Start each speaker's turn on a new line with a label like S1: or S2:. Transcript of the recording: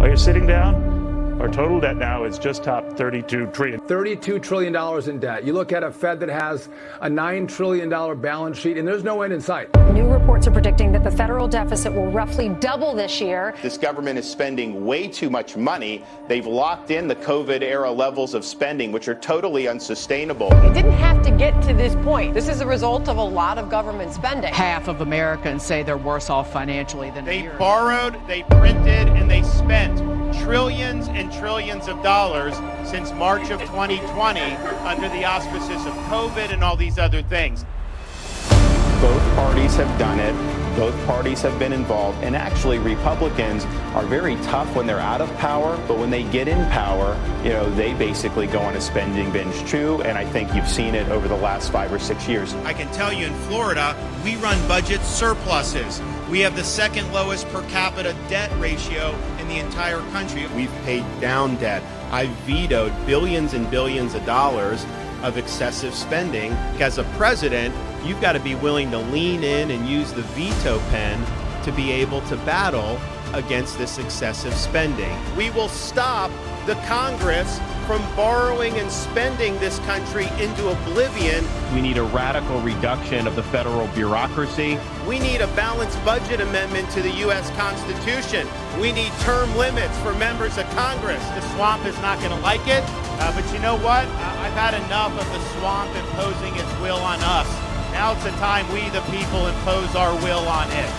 S1: While you're sitting down, our total debt now is just topped $32 trillion.
S2: $32 trillion in debt. You look at a Fed that has a $9 trillion balance sheet, and there's no end in sight.
S3: New reports are predicting that the federal deficit will roughly double this year.
S4: This government is spending way too much money. They've locked in the COVID-era levels of spending, which are totally unsustainable.
S5: It didn't have to get to this point. This is a result of a lot of government spending.
S6: Half of Americans say they're worse off financially than
S7: they borrowed, they printed, and they spent trillions and trillions of dollars since March of 2020 under the auspices of COVID and all these other things.
S4: Both parties have done it. Both parties have been involved. And actually, Republicans are very tough when they're out of power. But when they get in power, they basically go on a spending binge too. And I think you've seen it over the last 5 or 6 years.
S7: I can tell you in Florida, we run budget surpluses. We have the second lowest per capita debt ratio in the entire country. We've paid down debt. I've vetoed billions and billions of dollars of excessive spending. As a president, you've got to be willing to lean in and use the veto pen to be able to battle against this excessive spending. We will stop the Congress from borrowing and spending this country into oblivion.
S8: We need a radical reduction of the federal bureaucracy.
S7: We need a balanced budget amendment to the U.S. Constitution. We need term limits for members of Congress. The swamp is not going to like it, but you know what? I've had enough of the swamp imposing its will on us. Now it's the time we, the people, impose our will on it.